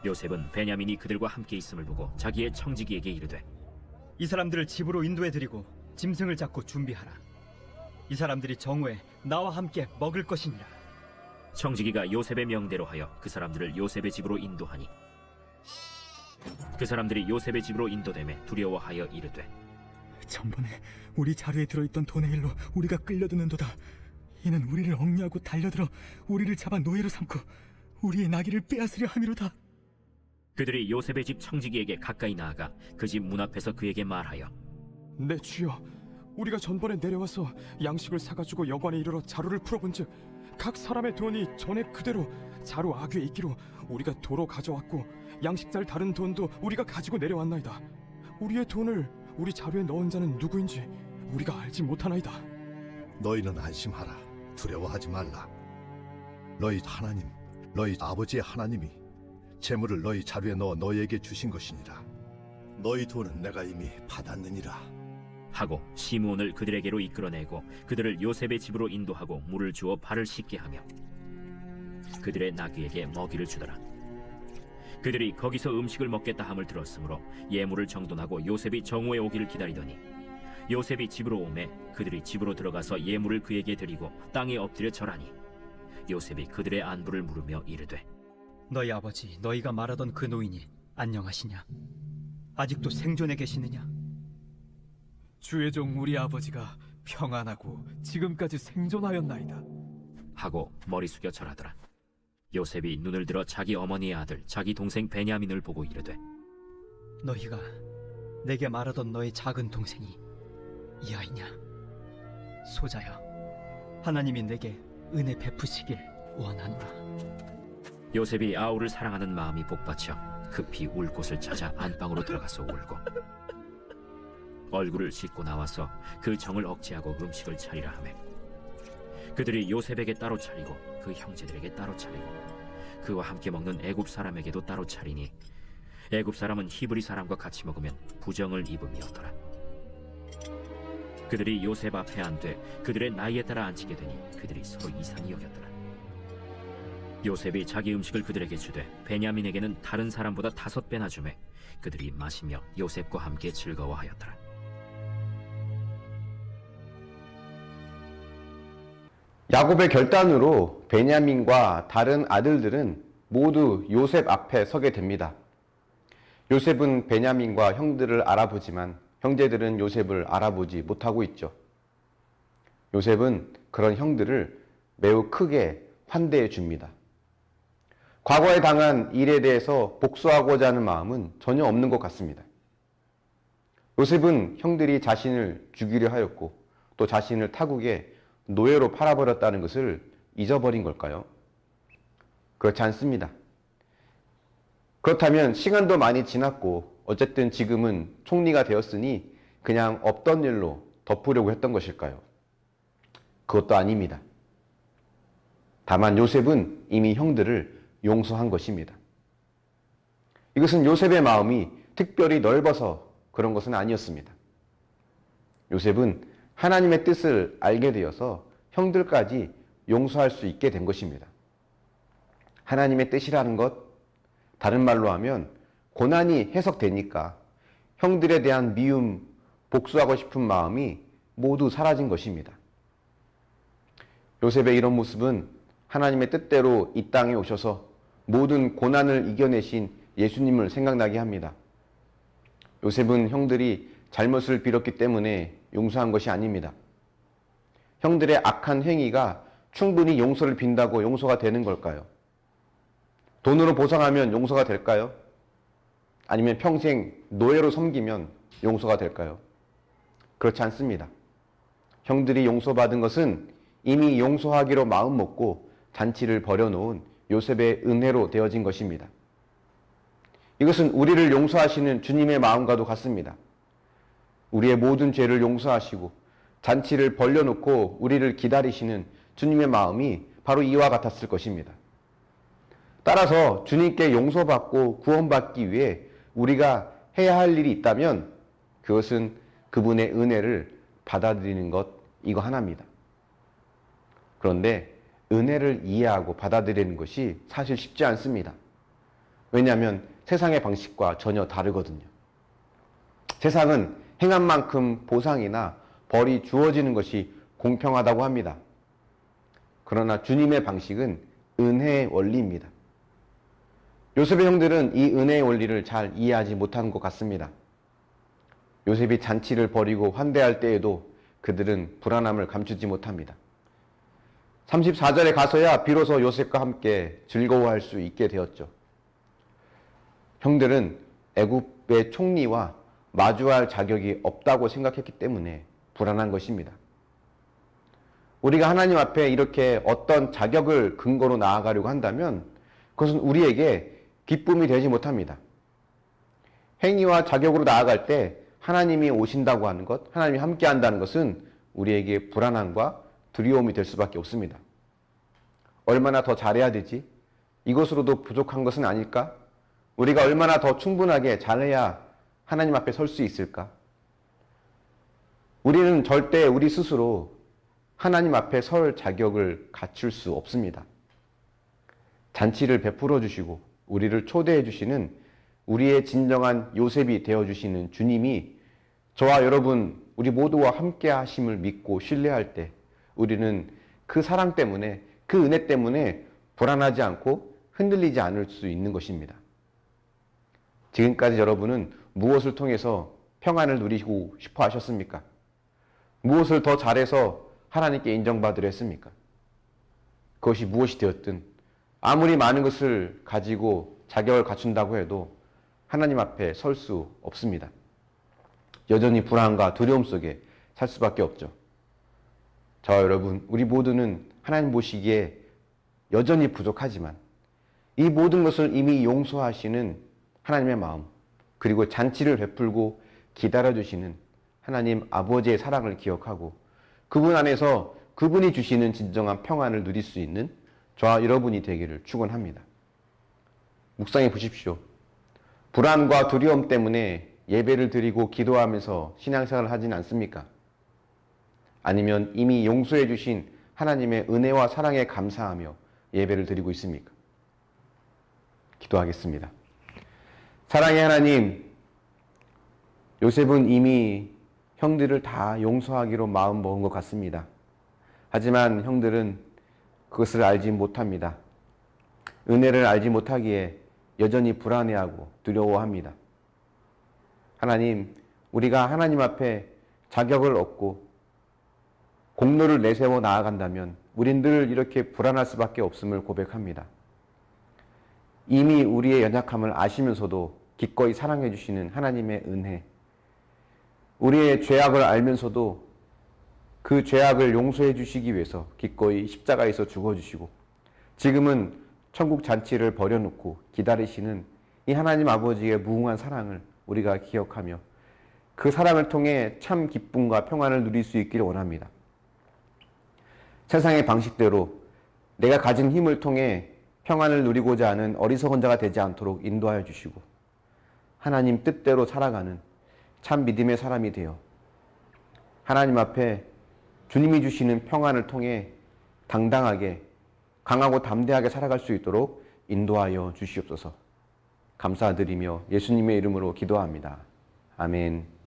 요셉은 베냐민이 그들과 함께 있음을 보고 자기의 청지기에게 이르되 이 사람들을 집으로 인도해드리고 짐승을 잡고 준비하라. 이 사람들이 정오에 나와 함께 먹을 것이니라. 청지기가 요셉의 명대로 하여 그 사람들을 요셉의 집으로 인도하니 그 사람들이 요셉의 집으로 인도되매 두려워하여 이르되 전번에 우리 자루에 들어있던 돈의 일로 우리가 끌려드는도다. 이는 우리를 억류하고 달려들어 우리를 잡아 노예로 삼고 우리의 나귀를 빼앗으려 함이로다. 그들이 요셉의 집 청지기에게 가까이 나아가 그 집 문 앞에서 그에게 말하여 내 주여, 우리가 전번에 내려와서 양식을 사가지고 여관에 이르러 자루를 풀어본즉 각 사람의 돈이 전에 그대로 자루 아귀에 있기로 우리가 도로 가져왔고 양식살 다른 돈도 우리가 가지고 내려왔나이다. 우리의 돈을 우리 자루에 넣은 자는 누구인지 우리가 알지 못하나이다. 너희는 안심하라. 두려워하지 말라. 너희 하나님, 너희 아버지의 하나님이 재물을 너희 자루에 넣어 너희에게 주신 것이니라. 너희 돈은 내가 이미 받았느니라. 하고 시므온을 그들에게로 이끌어내고 그들을 요셉의 집으로 인도하고 물을 주어 발을 씻게 하며 그들의 나귀에게 먹이를 주더라. 그들이 거기서 음식을 먹겠다 함을 들었으므로 예물을 정돈하고 요셉이 정오에 오기를 기다리더니 요셉이 집으로 오매 그들이 집으로 들어가서 예물을 그에게 드리고 땅에 엎드려 절하니 요셉이 그들의 안부를 물으며 이르되 너희 아버지 너희가 말하던 그 노인이 안녕하시냐? 아직도 생존해 계시느냐? 주의 종 우리 아버지가 평안하고 지금까지 생존하였나이다. 하고 머리 숙여 절하더라. 요셉이 눈을 들어 자기 어머니의 아들 자기 동생 베냐민을 보고 이르되 너희가 내게 말하던 너희 작은 동생이 이 아이냐? 소자여, 하나님이 내게 은혜 베푸시길 원하노라. 요셉이 아우를 사랑하는 마음이 복받쳐 급히 울 곳을 찾아 안방으로 들어가서 울고 얼굴을 씻고 나와서 그 정을 억제하고 음식을 차리라 하매 그들이 요셉에게 따로 차리고 그 형제들에게 따로 차리고 그와 함께 먹는 애굽 사람에게도 따로 차리니 애굽 사람은 히브리 사람과 같이 먹으면 부정을 입음이었더라. 그들이 요셉 앞에 앉되 그들의 나이에 따라 앉히게 되니 그들이 서로 이상히 여겼더라. 요셉이 자기 음식을 그들에게 주되 베냐민에게는 다른 사람보다 5배나 주매 그들이 마시며 요셉과 함께 즐거워하였더라. 야곱의 결단으로 베냐민과 다른 아들들은 모두 요셉 앞에 서게 됩니다. 요셉은 베냐민과 형들을 알아보지만 형제들은 요셉을 알아보지 못하고 있죠. 요셉은 그런 형들을 매우 크게 환대해 줍니다. 과거에 당한 일에 대해서 복수하고자 하는 마음은 전혀 없는 것 같습니다. 요셉은 형들이 자신을 죽이려 하였고 또 자신을 타국에 노예로 팔아버렸다는 것을 잊어버린 걸까요? 그렇지 않습니다. 그렇다면 시간도 많이 지났고 어쨌든 지금은 총리가 되었으니 그냥 없던 일로 덮으려고 했던 것일까요? 그것도 아닙니다. 다만 요셉은 이미 형들을 용서한 것입니다. 이것은 요셉의 마음이 특별히 넓어서 그런 것은 아니었습니다. 요셉은 하나님의 뜻을 알게 되어서 형들까지 용서할 수 있게 된 것입니다. 하나님의 뜻이라는 것, 다른 말로 하면 고난이 해석되니까 형들에 대한 미움, 복수하고 싶은 마음이 모두 사라진 것입니다. 요셉의 이런 모습은 하나님의 뜻대로 이 땅에 오셔서 모든 고난을 이겨내신 예수님을 생각나게 합니다. 요셉은 형들이 잘못을 빌었기 때문에 용서한 것이 아닙니다. 형들의 악한 행위가 충분히 용서를 빈다고 용서가 되는 걸까요? 돈으로 보상하면 용서가 될까요? 아니면 평생 노예로 섬기면 용서가 될까요? 그렇지 않습니다. 형들이 용서받은 것은 이미 용서하기로 마음먹고 잔치를 벌여놓은 요셉의 은혜로 되어진 것입니다. 이것은 우리를 용서하시는 주님의 마음과도 같습니다. 우리의 모든 죄를 용서하시고 잔치를 벌려놓고 우리를 기다리시는 주님의 마음이 바로 이와 같았을 것입니다. 따라서 주님께 용서받고 구원받기 위해 우리가 해야 할 일이 있다면 그것은 그분의 은혜를 받아들이는 것 이거 하나입니다. 그런데 은혜를 이해하고 받아들이는 것이 사실 쉽지 않습니다. 왜냐하면 세상의 방식과 전혀 다르거든요. 세상은 행한 만큼 보상이나 벌이 주어지는 것이 공평하다고 합니다. 그러나 주님의 방식은 은혜의 원리입니다. 요셉의 형들은 이 은혜의 원리를 잘 이해하지 못한 것 같습니다. 요셉이 잔치를 벌이고 환대할 때에도 그들은 불안함을 감추지 못합니다. 34절에 가서야 비로소 요셉과 함께 즐거워할 수 있게 되었죠. 형들은 애굽의 총리와 마주할 자격이 없다고 생각했기 때문에 불안한 것입니다. 우리가 하나님 앞에 이렇게 어떤 자격을 근거로 나아가려고 한다면 그것은 우리에게 기쁨이 되지 못합니다. 행위와 자격으로 나아갈 때 하나님이 오신다고 하는 것, 하나님이 함께 한다는 것은 우리에게 불안함과 두려움이 될 수밖에 없습니다. 얼마나 더 잘해야 되지? 이것으로도 부족한 것은 아닐까? 우리가 얼마나 더 충분하게 잘해야 하나님 앞에 설 수 있을까? 우리는 절대 우리 스스로 하나님 앞에 설 자격을 갖출 수 없습니다. 잔치를 베풀어 주시고 우리를 초대해 주시는 우리의 진정한 요셉이 되어 주시는 주님이 저와 여러분 우리 모두와 함께 하심을 믿고 신뢰할 때 우리는 그 사랑 때문에 그 은혜 때문에 불안하지 않고 흔들리지 않을 수 있는 것입니다. 지금까지 여러분은 무엇을 통해서 평안을 누리고 싶어 하셨습니까? 무엇을 더 잘해서 하나님께 인정받으려 했습니까? 그것이 무엇이 되었든 아무리 많은 것을 가지고 자격을 갖춘다고 해도 하나님 앞에 설 수 없습니다. 여전히 불안과 두려움 속에 살 수밖에 없죠. 저와 여러분, 우리 모두는 하나님 보시기에 여전히 부족하지만 이 모든 것을 이미 용서하시는 하나님의 마음, 그리고 잔치를 베풀고 기다려주시는 하나님 아버지의 사랑을 기억하고 그분 안에서 그분이 주시는 진정한 평안을 누릴 수 있는 저와 여러분이 되기를 축원합니다. 묵상해 보십시오. 불안과 두려움 때문에 예배를 드리고 기도하면서 신앙생활을 하진 않습니까? 아니면 이미 용서해 주신 하나님의 은혜와 사랑에 감사하며 예배를 드리고 있습니까? 기도하겠습니다. 사랑의 하나님, 요셉은 이미 형들을 다 용서하기로 마음먹은 것 같습니다. 하지만 형들은 그것을 알지 못합니다. 은혜를 알지 못하기에 여전히 불안해하고 두려워합니다. 하나님, 우리가 하나님 앞에 자격을 얻고 공로를 내세워 나아간다면 우린 늘 이렇게 불안할 수밖에 없음을 고백합니다. 이미 우리의 연약함을 아시면서도 기꺼이 사랑해 주시는 하나님의 은혜, 우리의 죄악을 알면서도 그 죄악을 용서해 주시기 위해서 기꺼이 십자가에서 죽어주시고 지금은 천국 잔치를 벌여놓고 기다리시는 이 하나님 아버지의 무궁한 사랑을 우리가 기억하며 그 사랑을 통해 참 기쁨과 평안을 누릴 수 있기를 원합니다. 세상의 방식대로 내가 가진 힘을 통해 평안을 누리고자 하는 어리석은 자가 되지 않도록 인도하여 주시고 하나님 뜻대로 살아가는 참 믿음의 사람이 되어 하나님 앞에 주님이 주시는 평안을 통해 당당하게 강하고 담대하게 살아갈 수 있도록 인도하여 주시옵소서. 감사드리며 예수님의 이름으로 기도합니다. 아멘.